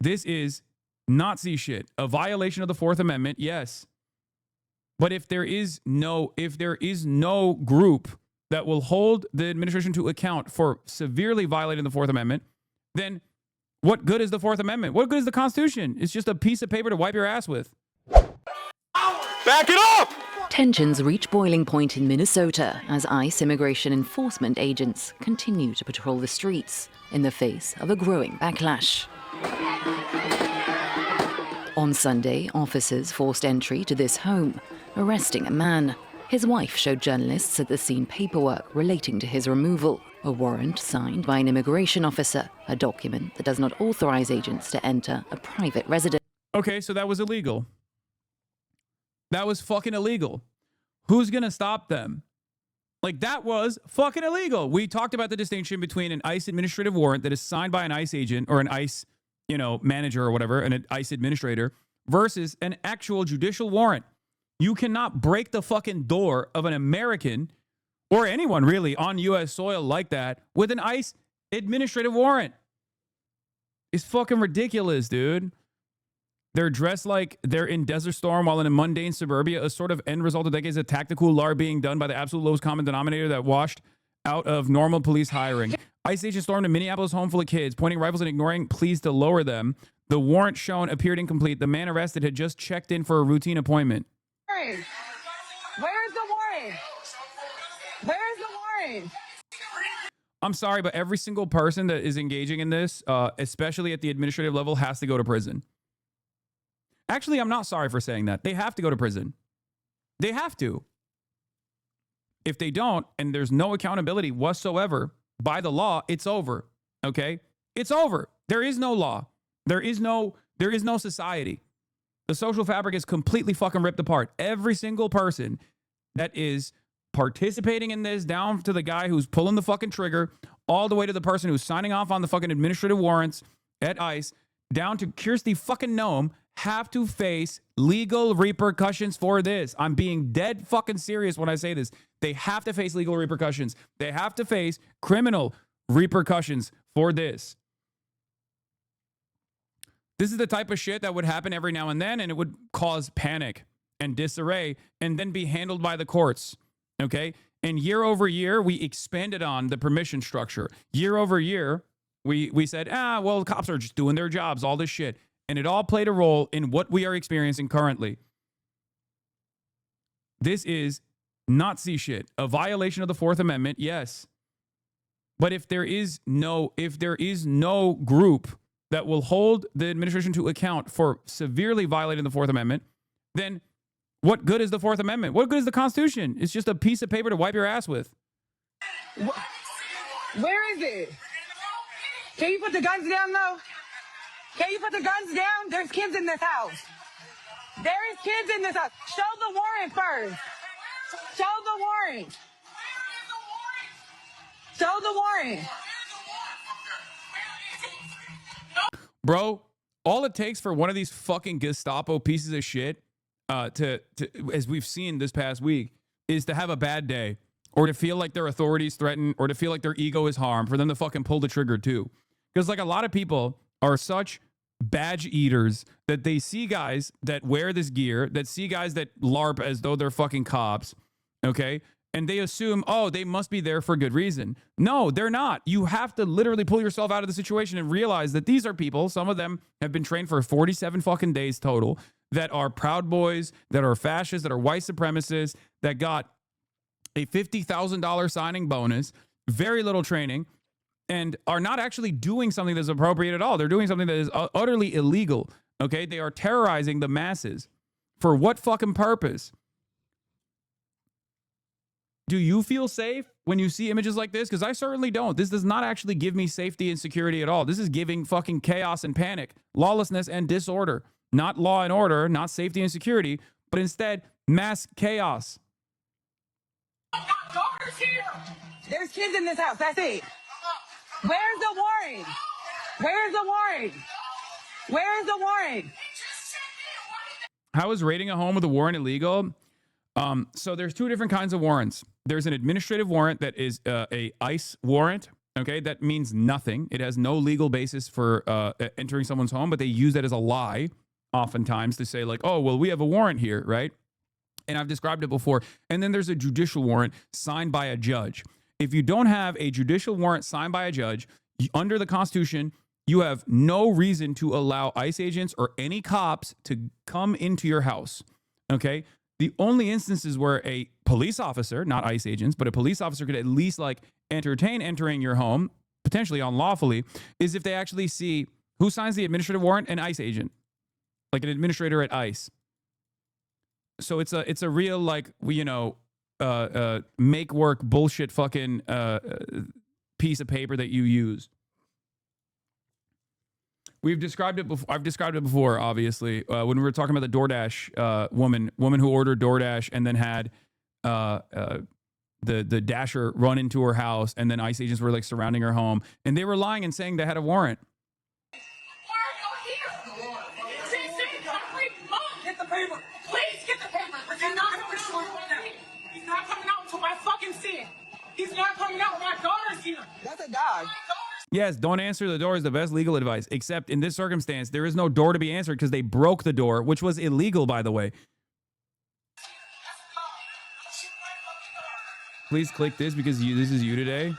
This is Nazi shit. A violation of the Fourth Amendment, yes. But if there is no group that will hold the administration to account for severely violating the Fourth Amendment, then what good is the Fourth Amendment? What good is the Constitution? It's just a piece of paper to wipe your ass with. Back it up! Tensions reach boiling point in Minnesota as ICE immigration enforcement agents continue to patrol the streets in the face of a growing backlash. On Sunday, officers forced entry to this home, arresting a man. His wife showed journalists at the scene paperwork relating to his removal, a warrant signed by an immigration officer, a document that does not authorize agents to enter a private residence. Okay, so that was illegal. That was fucking illegal. Who's going to stop them? Like, that was fucking illegal. We talked about the distinction between an ICE administrative warrant that is signed by an ICE agent or an ICE, manager or whatever, an ICE administrator, versus an actual judicial warrant. You cannot break the fucking door of an American or anyone really on U.S. soil like that with an ICE administrative warrant. It's fucking ridiculous, dude. They're dressed like they're in Desert Storm while in a mundane suburbia, a sort of end result of decades of tactical LAR being done by the absolute lowest common denominator that washed out of normal police hiring. ICE agents stormed a Minneapolis home full of kids, pointing rifles and ignoring pleas to lower them. The warrant shown appeared incomplete. The man arrested had just checked in for a routine appointment. Where's the warrant? Where's the warrant? I'm sorry, but every single person that is engaging in this, especially at the administrative level, has to go to prison. Actually, I'm not sorry for saying that. They have to go to prison. They have to. If they don't, and there's no accountability whatsoever by the law, it's over. Okay? It's over. There is no law. There is no society. The social fabric is completely fucking ripped apart. Every single person that is participating in this, down to the guy who's pulling the fucking trigger, all the way to the person who's signing off on the fucking administrative warrants at ICE, down to Kirsty fucking Noem, have to face legal repercussions for this. I'm being dead fucking serious when I say this. They have to face legal repercussions. They have to face criminal repercussions for this. This is the type of shit that would happen every now and then, and it would cause panic and disarray and then be handled by the courts. Okay? And year over year, we expanded on the permission structure. Year over year, we said, well, cops are just doing their jobs, all this shit. And it all played a role in what we are experiencing currently. This is Nazi shit. A violation of the Fourth Amendment, yes. But if there is no group that will hold the administration to account for severely violating the Fourth Amendment, then what good is the Fourth Amendment? What good is the Constitution? It's just a piece of paper to wipe your ass with. Where is it? Can you put the guns down, though? Can you put the guns down? There's kids in this house. There is kids in this house. Show the warrant first. Show the warrant. Show the warrant. Bro, all it takes for one of these fucking Gestapo pieces of shit, to as we've seen this past week, is to have a bad day, or to feel like their authorities threatened, or to feel like their ego is harmed, for them to fucking pull the trigger too. Because like a lot of people are such badge eaters that they see guys that wear this gear, that see guys that LARP as though they're fucking cops, okay? And they assume, oh, they must be there for good reason. No, they're not. You have to literally pull yourself out of the situation and realize that these are people, some of them have been trained for 47 fucking days total, that are Proud Boys, that are fascists, that are white supremacists, that got a $50,000 signing bonus, very little training, and are not actually doing something that's appropriate at all. They're doing something that is utterly illegal, okay? They are terrorizing the masses. For what fucking purpose? Do you feel safe when you see images like this? Because I certainly don't. This does not actually give me safety and security at all. This is giving fucking chaos and panic, lawlessness and disorder. Not law and order, not safety and security, but instead mass chaos. There's kids in this house. That's it. Where's the warrant? Where's the warrant? Where's the warrant? How is raiding a home with a warrant illegal? So there's two different kinds of warrants. There's an administrative warrant that is a ICE warrant, Okay, that means nothing. It has no legal basis for entering someone's home, but they use that as a lie oftentimes to say like, oh, well, we have a warrant here, right? And I've described it before. And then there's a judicial warrant signed by a judge. If you don't have a judicial warrant signed by a judge, under the Constitution, you have no reason to allow ICE agents or any cops to come into your house, okay? The only instances where a police officer, not ICE agents, but a police officer could at least like entertain entering your home, potentially unlawfully, is if they actually see who signs the administrative warrant, an ICE agent, like an administrator at ICE. So it's a real like, make work bullshit fucking piece of paper that you use. We've described it before. I've described it before, obviously, when we were talking about the DoorDash woman who ordered DoorDash and then had the dasher run into her house, and then ICE agents were like surrounding her home, and they were lying and saying they had a warrant. Get the paper. Please get the paper. He's not coming out. He's not coming out until my fucking sin. He's not coming out. My daughter's here. That's a dog. Yes, don't answer the door is the best legal advice, except in this circumstance, there is no door to be answered because they broke the door, which was illegal, by the way. Please click this because this is you today.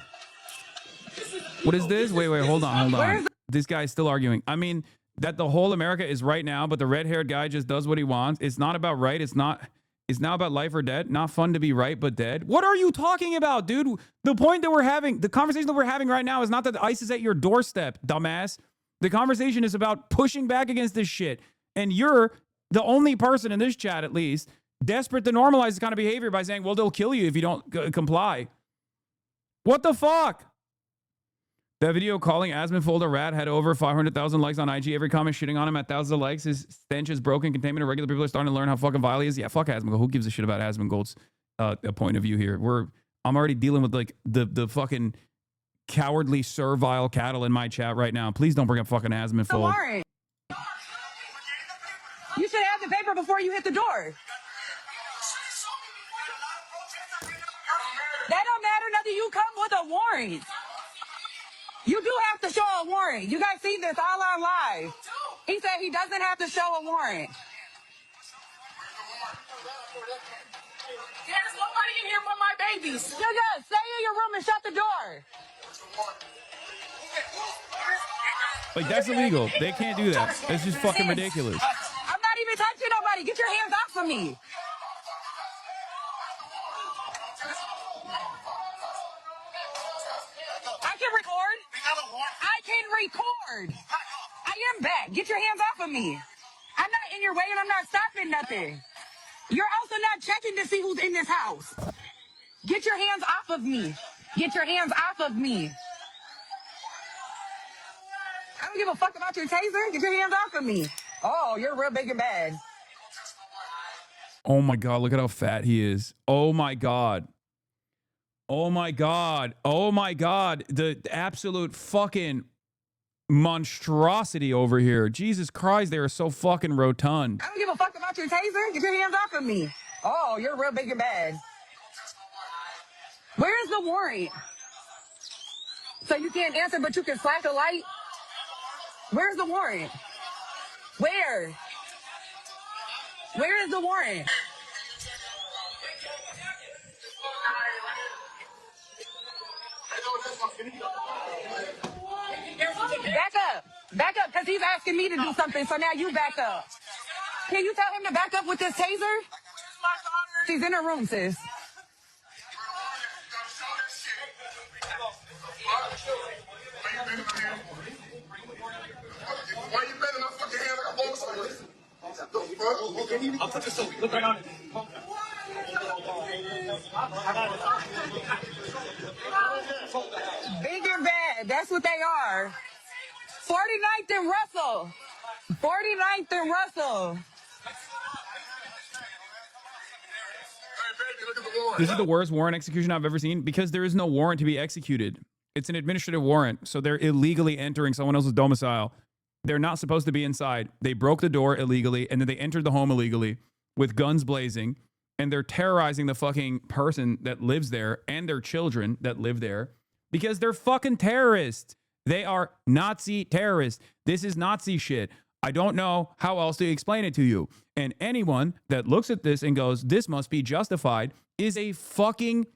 What is this? Wait, hold on. This guy's still arguing. I mean, that the whole America is right now, but the red-haired guy just does what he wants. It's not about right. It's now about life or dead. Not fun to be right, but dead. What are you talking about, dude? The point that we're having, the conversation that we're having right now is not that ICE is at your doorstep, dumbass. The conversation is about pushing back against this shit. And you're the only person in this chat, at least, desperate to normalize this kind of behavior by saying, well, they'll kill you if you don't comply. What the fuck? That video calling Asmonfold a rat had over 500,000 likes on IG. Every comment shitting on him at thousands of likes. His stench is broken. Containment of regular people are starting to learn how fucking vile he is. Yeah, fuck Asmongold. Who gives a shit about Asmongold's point of view here? I'm already dealing with like the fucking cowardly, servile cattle in my chat right now. Please don't bring up fucking Asmonfold. Warrant. You should have the paper before you hit the door. That don't matter. Nothing. You come with a warrant. You do have to show a warrant. You guys see this all on live. He said he doesn't have to show a warrant. There's nobody in here but my babies. You just stay in your room and shut the door. Like, that's illegal. They can't do that. That's just fucking ridiculous. I'm not even touching nobody. Get your hands off of me. I can record. I can record. I am back. Get your hands off of me. I'm not in your way and I'm not stopping nothing. You're also not checking to see who's in this house. Get your hands off of me. Get your hands off of me. I don't give a fuck about your taser. Get your hands off of me. Oh, you're real big and bad. Oh my God, look at how fat he is. Oh my God. Oh my God. Oh my God. The absolute fucking monstrosity over here. Jesus Christ, they are so fucking rotund. I don't give a fuck about your taser. Get your hands off of me. Oh, you're real big and bad. Where's the warrant? So you can't answer, but you can flash a light? Where's the warrant? Where? Where is the warrant? Back up. Back up, because he's asking me to do something, so now you back up. Can you tell him to back up with this taser? She's in her room, sis. Why you bending my fucking hand like a boss like this? I'll put this over. Look right on it. Big and bad. That's what they are. 49th and Russell. 49th and Russell. This is the worst warrant execution I've ever seen because there is no warrant to be executed. It's an administrative warrant, so they're illegally entering someone else's domicile. They're not supposed to be inside. They broke the door illegally, and then they entered the home illegally with guns blazing, and they're terrorizing the fucking person that lives there and their children that live there because they're fucking terrorists. They are Nazi terrorists. This is Nazi shit. I don't know how else to explain it to you. And anyone that looks at this and goes, this must be justified, is a fucking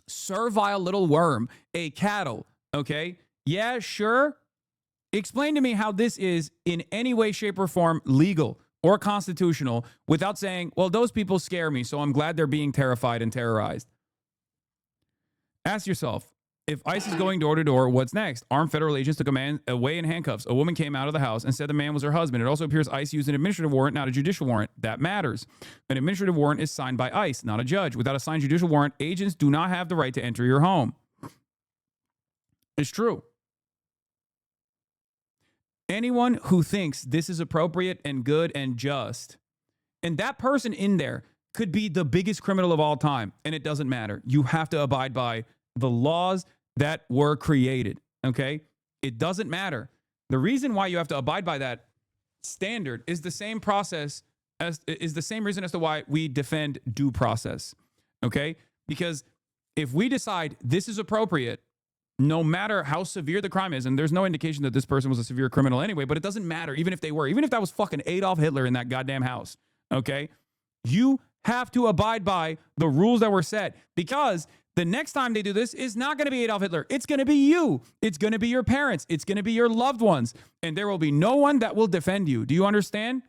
servile little worm, a cattle, okay? Yeah, sure. Explain to me how this is in any way, shape, or form legal or constitutional without saying, well, those people scare me, so I'm glad they're being terrified and terrorized. Ask yourself, if ICE is going door to door, what's next? Armed federal agents took a man away in handcuffs. A woman came out of the house and said the man was her husband. It also appears ICE used an administrative warrant, not a judicial warrant. That matters. An administrative warrant is signed by ICE, not a judge. Without a signed judicial warrant, agents do not have the right to enter your home. It's true. Anyone who thinks this is appropriate and good and just, and that person in there could be the biggest criminal of all time, and it doesn't matter. You have to abide by the laws that were created, okay? It doesn't matter. The reason why you have to abide by that standard is the same process is the same reason as to why we defend due process, okay? Because if we decide this is appropriate, no matter how severe the crime is, and there's no indication that this person was a severe criminal anyway, but it doesn't matter, even if they were, even if that was fucking Adolf Hitler in that goddamn house, okay? You have to abide by the rules that were set, because the next time they do this is not going to be Adolf Hitler. It's going to be you. It's going to be your parents. It's going to be your loved ones. And there will be no one that will defend you. Do you understand?